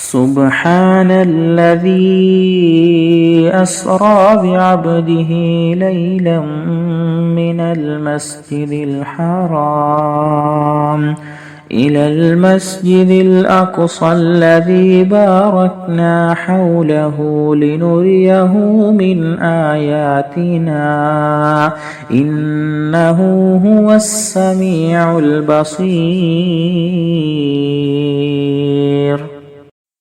सुब्हानल्लज़ी अस्रा बिअब्दिही लैलन मिनल मस्जिदिल हराम इलल मस्जिदिल अक़सल्लज़ी बारकना हौलहु लिनुरियहु मिन आयातिना इन्नहु हुवस्समीउल बसीर।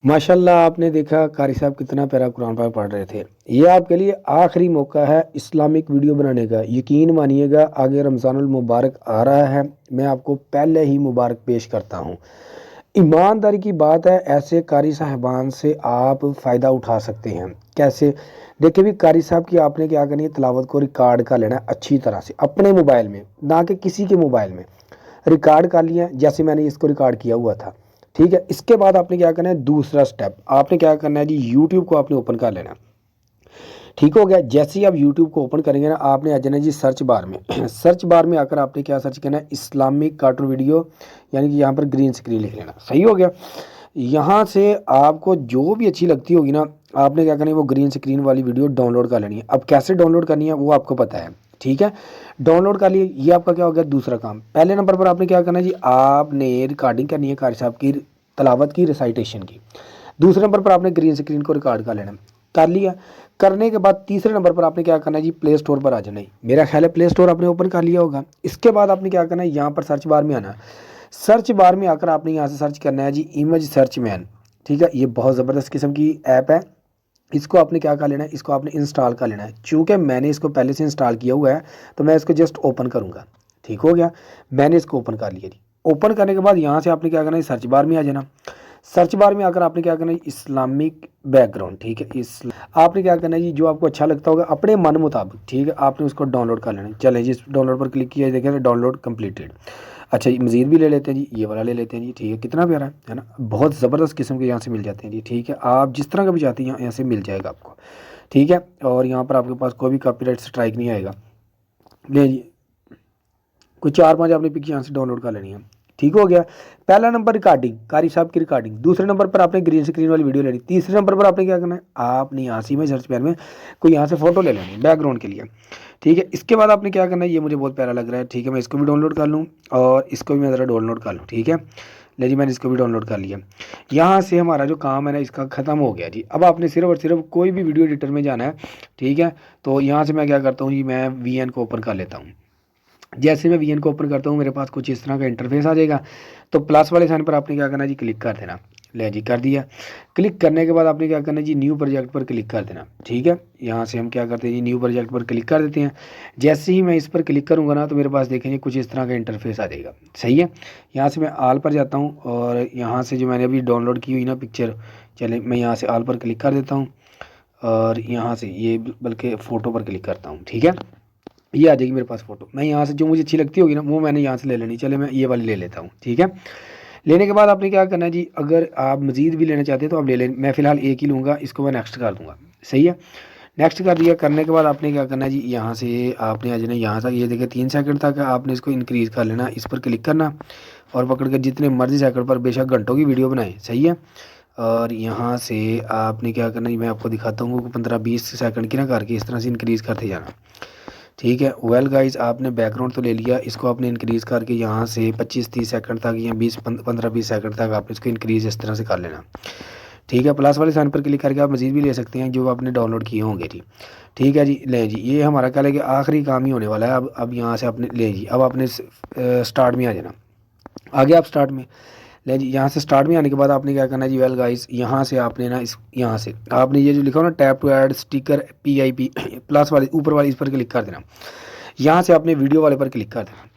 माशाल्लाह, आपने देखा कारी साहब कितना प्यारा कुरान पाक पढ़ रहे थे। ये आपके लिए आखिरी मौका है इस्लामिक वीडियो बनाने का। यकीन मानिएगा, आगे रमज़ानुल मुबारक आ रहा है। मैं आपको पहले ही मुबारक पेश करता हूँ। ईमानदारी की बात है, ऐसे कारी साहबान से आप फ़ायदा उठा सकते हैं। कैसे? देखिए भी, कारी साहब की आपने क्या करनी है, तिलावत को रिकॉर्ड कर लेना अच्छी तरह से अपने मोबाइल में, ना कि किसी के मोबाइल में। रिकॉर्ड कर लिया जैसे मैंने इसको रिकॉर्ड किया हुआ था। ठीक है, इसके बाद आपने क्या करना है, दूसरा स्टेप आपने क्या करना है जी, यूट्यूब को आपने ओपन कर लेना। ठीक हो गया। जैसे ही आप यूट्यूब को ओपन करेंगे ना, आपने आ जाना जी सर्च बार में। सर्च बार में आकर आपने क्या सर्च करना है, इस्लामिक कार्टून वीडियो, यानी कि यहाँ पर ग्रीन स्क्रीन लिख लेना। सही हो गया। यहाँ से आपको जो भी अच्छी लगती होगी ना, आपने क्या करना है, वो ग्रीन स्क्रीन वाली वीडियो डाउनलोड कर लेनी है। अब कैसे डाउनलोड करनी है वो आपको पता है। ठीक है, डाउनलोड कर लिए। ये आपका क्या हो गया, दूसरा काम। पहले नंबर पर आपने क्या करना है जी, आपने रिकॉर्डिंग करनी है कारी साहब की तलावत की, रिसाइटेशन की। दूसरे नंबर पर आपने ग्रीन स्क्रीन को रिकॉर्ड कर लेना। कर लिया। करने के बाद तीसरे नंबर पर आपने क्या करना है जी, प्ले स्टोर पर आ जाना है। मेरा ख्याल है प्ले स्टोर आपने ओपन कर लिया होगा। इसके बाद आपने क्या करना है, यहाँ पर सर्च बार में आना है। सर्च बार में आकर आपने यहाँ से सर्च करना है जी, इमेज सर्च मैन। ठीक है, ये बहुत ज़बरदस्त किस्म की ऐप है। इसको आपने क्या कर लेना है, इसको आपने इंस्टॉल कर लेना है। चूँकि मैंने इसको पहले से इंस्टॉल किया हुआ है, तो मैं इसको जस्ट ओपन करूँगा। ठीक हो गया, मैंने इसको ओपन कर लिया जी। ओपन करने के बाद यहाँ से आपने क्या करना है, सर्च बार में आ जाना। सर्च बार में आकर आपने क्या करना है, इस्लामिक बैकग्राउंड। ठीक है, इस आपने क्या करना है जी, जो आपको अच्छा लगता होगा अपने मन मुताबिक, ठीक है, आपने उसको डाउनलोड कर लेना है। चलें जी, डाउनलोड पर क्लिक किया, देखें डाउनलोड कंप्लीटेड। अच्छा जी, मज़ीद भी ले लेते हैं जी, ये वाला ले लेते हैं जी। ठीक है, कितना प्यारा है ना, बहुत ज़बरदस्त किस्म के यहाँ से मिल जाते हैं जी। ठीक है, आप जिस तरह का भी चाहते हैं यहाँ से मिल जाएगा आपको। ठीक है, और यहाँ पर आपके पास कोई भी कॉपीराइट स्ट्राइक नहीं आएगा। ले जी, कुछ 4-5 आपने पिक यहाँ से डाउनलोड कर लेनी है। ठीक हो गया। पहला नंबर रिकॉर्डिंग, कारी साहब की रिकॉर्डिंग। दूसरे नंबर पर आपने ग्रीन स्क्रीन वाली वीडियो लेनी। तीसरे नंबर पर आपने क्या करना है, आपने यहाँ से में सर्च पैन में कोई यहाँ से फ़ोटो ले लेनी बैकग्राउंड के लिए। ठीक है, इसके बाद आपने क्या करना है, ये मुझे बहुत प्यारा लग रहा है। ठीक है, मैं इसको भी डाउनलोड कर लूँ और इसको भी मैं ज़रा डाउनलोड कर लूँ। ठीक है, ले जी, मैंने इसको भी डाउनलोड कर लिया। यहाँ से हमारा जो काम है ना, इसका ख़त्म हो गया जी। अब आपने सिर्फ और सिर्फ कोई भी वीडियो एडिटर में जाना है। ठीक है, तो यहाँ से मैं क्या करता हूँ जी, मैं VN को ओपन कर लेता हूँ। जैसे मैं VN को ओपन करता हूँ, मेरे पास कुछ इस तरह का इंटरफेस आ जाएगा। तो प्लस वाले साइन पर आपने क्या करना है जी, क्लिक कर देना। ले जी, कर दिया। क्लिक करने के बाद आपने क्या करना है जी, न्यू प्रोजेक्ट पर क्लिक कर देना। ठीक है, यहाँ से हम क्या करते हैं जी, न्यू प्रोजेक्ट पर क्लिक कर देते हैं। जैसे ही मैं इस पर क्लिक करूँगा ना, तो मेरे पास देखेंगे कुछ इस तरह का इंटरफेस आ जाएगा। सही है, यहाँ से मैं आल पर जाता हूँ और यहाँ से जो मैंने अभी डाउनलोड की हुई ना पिक्चर, चले मैं यहाँ से आल पर क्लिक कर देता हूँ और यहाँ से ये बल्कि फ़ोटो पर क्लिक करता हूँ। ठीक है, ये आ जाएगी मेरे पास फ़ोटो। मैं यहाँ से जो मुझे अच्छी लगती होगी ना, वो मैंने यहाँ से ले लेनी। चले मैं ये वाली ले लेता हूँ। ठीक है, लेने के बाद आपने क्या करना है जी, अगर आप मज़ीद भी लेना चाहते हैं तो आप ले लें। मैं फ़िलहाल एक ही लूँगा, इसको मैं नेक्स्ट कर दूँगा। सही है, नेक्स्ट कर दिया। करने के बाद आपने क्या करना है जी, यहाँ से आपने आ जाना यहाँ तक, ये देखिए 3 सेकंड तक आपने इसको इंक्रीज़ कर लेना। इस पर क्लिक करना और पकड़ कर जितने मर्जी सेकंड पर, बेशक घंटों की वीडियो बनाएं। सही है, और यहाँ से आपने क्या करना है, मैं आपको दिखाता हूँ, 15-20 सेकंड की ना करके इस तरह से इंक्रीज़ करते जाना। ठीक है, वेल गाइस, आपने बैकग्राउंड तो ले लिया, इसको आपने इंक्रीज़ करके यहाँ से 25-30 सेकंड तक या 15-20 सेकंड तक आपने इसको इंक्रीज़ इस तरह से कर लेना। ठीक है, प्लस वाले साइन पर क्लिक करके आप मज़ीद भी ले सकते हैं जो आपने डाउनलोड किए होंगे जी। ठीक है जी, ले जी, ये हमारा क्या लगे आखिरी काम ही होने वाला है। अब यहाँ से आपने ले जी, अब आपने स्टार्ट में आ जाना। आगे आप स्टार्ट में ले जी, यहाँ से स्टार्ट में आने के बाद आपने क्या करना है जी, वेल गाइस, यहाँ से आपने ना इस यहाँ से आपने ये जो लिखा हो ना, tap to add sticker PIP plus वाले ऊपर वाले, इस पर क्लिक कर देना। यहाँ से आपने वीडियो वाले पर क्लिक कर देना।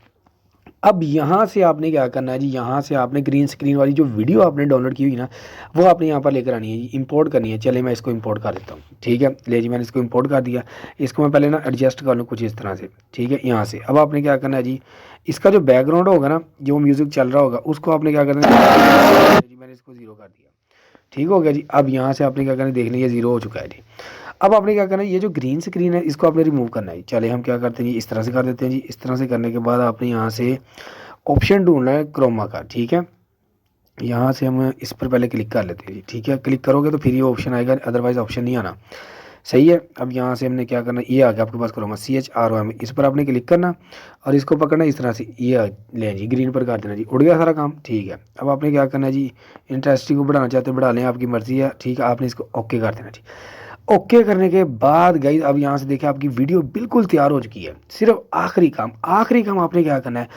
अब यहाँ से आपने क्या करना है जी, यहाँ से आपने ग्रीन स्क्रीन वाली जो वीडियो आपने डाउनलोड की हुई ना, वो आपने यहाँ पर लेकर आनी है जी, इंपोर्ट करनी है। चले मैं इसको इंपोर्ट कर देता हूँ। ठीक है, ले जी, मैंने इसको इंपोर्ट कर दिया। इसको मैं पहले ना एडजस्ट कर लूँ कुछ इस तरह से। ठीक है, यहाँ से अब आपने क्या करना है जी, इसका जो बैकग्राउंड होगा ना, जो म्यूज़िक चल रहा होगा, उसको आपने क्या करना है जी, मैंने इसको 0 कर दिया। ठीक हो गया जी। अब यहाँ से आपने क्या करना है, देख लीजिए 0 हो चुका है जी। अब आपने क्या करना है, ये जो ग्रीन स्क्रीन है इसको आपने रिमूव करना है। चले हम क्या करते हैं जी, इस तरह से कर देते हैं जी। इस तरह से करने के बाद आपने यहाँ से ऑप्शन ढूंढना है क्रोमा का। ठीक है, यहाँ से हम इस पर पहले क्लिक कर लेते हैं जी। ठीक है, क्लिक करोगे तो फिर ये ऑप्शन आएगा, अदरवाइज़ ऑप्शन नहीं आना। सही है। अब यहाँ से हमने क्या करना, ये आ गया आपके पास करूँगा CHROM, इस पर आपने क्लिक करना और इसको पकड़ना इस तरह से, ये ले जी ग्रीन पर कर देना जी, उड़ गया सारा काम। ठीक है, अब आपने क्या करना है जी, इंटरेस्टिंग को बढ़ाना चाहते हैं बढ़ा लें, आपकी मर्ज़ी है। ठीक है, आपने इसको ओके कर देना जी। ओके करने के बाद गाइस अब यहाँ से देखिए आपकी वीडियो बिल्कुल तैयार हो चुकी है। सिर्फ आखिरी काम आपने क्या करना है,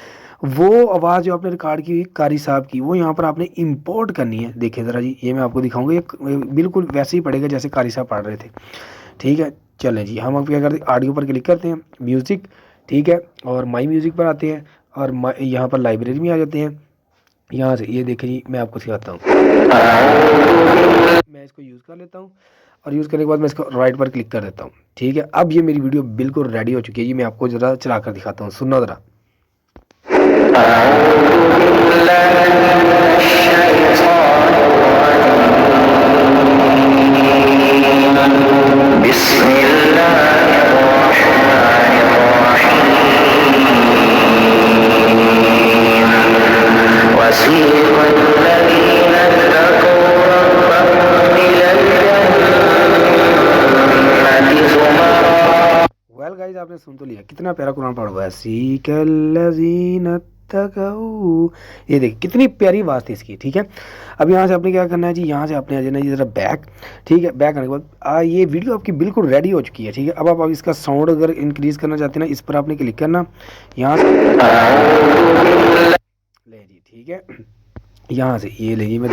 वो आवाज़ जो आपने रिकॉर्ड की हुई कारी साहब की, वो यहाँ पर आपने इंपोर्ट करनी है। देखिए ज़रा जी, ये मैं आपको दिखाऊंगा, ये बिल्कुल वैसे ही पड़ेगा जैसे कारी साहब पढ़ रहे थे। ठीक है, चलें जी, हम अब क्या करते हैं, ऑडियो पर क्लिक करते हैं, म्यूज़िक। ठीक है, और माई म्यूज़िक पर आते हैं और यहाँ पर लाइब्रेरी में आ जाते हैं। यहाँ से ये देखें जी, मैं आपको सिखाता हूँ, मैं इसको यूज़ कर लेता हूँ और यूज़ करने के बाद मैं इसको राइट पर क्लिक कर देता हूँ। ठीक है, अब ये मेरी वीडियो बिल्कुल रेडी हो चुकी है जी। मैं आपको ज़रा चला कर दिखाता हूँ, सुनना ज़रा। वेल गाइस, आपने सुन तो लिया, कितना प्यारा कुरान पढ़ा हुआ है, सीकल्लज़ीन तक़ऊ। ये देखिए कितनी प्यारी आवाज़ थी इसकी। ठीक है, अब यहाँ से आपने क्या करना है जी, यहाँ से आपने आ जाना जी ज़रा बैक। ठीक है, बैक आने के बाद ये वीडियो आपकी बिल्कुल रेडी हो चुकी है। ठीक है, अब आप इसका साउंड अगर इंक्रीज़ करना चाहते हैं ना, इस पर आपने क्लिक करना, यहाँ से ले जी। ठीक है, यहाँ से ये ले जी, मैं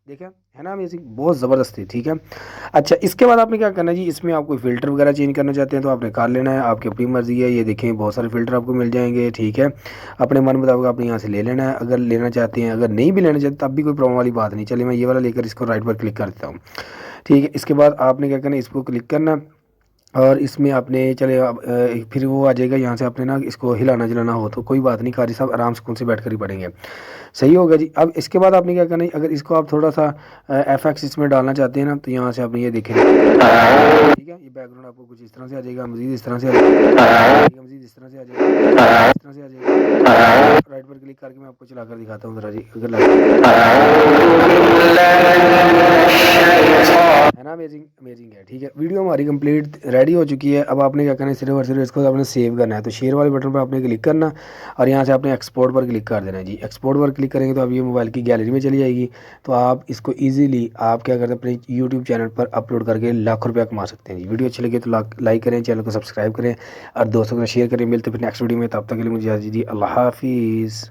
देखा है ना, अमेजिंग, बहुत ज़बरदस्त थी। ठीक है, अच्छा इसके बाद आपने क्या करना है जी, इसमें आप कोई फ़िल्टर वगैरह चेंज करना चाहते हैं तो आपने कर लेना है, आपकी अपनी मर्ज़ी है। ये देखें बहुत सारे फ़िल्टर आपको मिल जाएंगे। ठीक है, अपने मन मुताबिक आपने यहाँ से ले लेना है, अगर लेना चाहते हैं, अगर नहीं भी लेना चाहते तब भी कोई प्रॉब्लम वाली बात नहीं। चलिए मैं ये वाला लेकर इसको राइट पर क्लिक कर देता हूँ। ठीक है, इसके बाद आपने क्या करना है, इसको क्लिक करना और इसमें आपने चले फिर वो आ जाएगा। यहाँ से आपने ना इसको हिलाना जलाना हो तो कोई बात नहीं, कारी साहब आराम सुकून से बैठ कर ही पढ़ेंगे। सही होगा जी। अब इसके बाद आपने क्या करना है, अगर इसको आप थोड़ा सा FX इसमें डालना चाहते हैं ना, तो यहाँ से आपने ये देखेंगे। ठीक है, ये बैकग्राउंड आपको कुछ इस तरह से आ जाएगा, मजीद इस तरह से आ जाएगा, मजीद इस तरह से आ जाएगा, इस तरह से आ जाएगा। राइट पर क्लिक करके मैं आपको चला कर दिखाता हूँ ज़रा जी, अगर है ना, अमेजिंग है। ठीक है, वीडियो हमारी कंप्लीट रेडी हो चुकी है। अब आपने क्या करना है, सिर्फ और सिर्फ इसको आपने सेव करना है, तो शेयर वाले बटन पर आपने क्लिक करना और यहाँ से आपने एक्सपोर्ट पर क्लिक कर देना है जी। एक्सपोर्ट पर क्लिक करेंगे तो अब ये मोबाइल की गैलरी में चली जाएगी। तो आप इसको ईजिली आप क्या करते हैं, अपने यूट्यूब चैनल पर अपलोड करके लाखों रुपया कमा सकते हैं जी। वीडियो अच्छी लगे तो लाइक करें, चैनल को सब्सक्राइब करें और दोस्तों को शेयर करें। मिलते फिर नेक्स्ट वीडियो में, तब तक के लिए मुझे इजाज़त दीजिए। अल्लाह हाफिज़।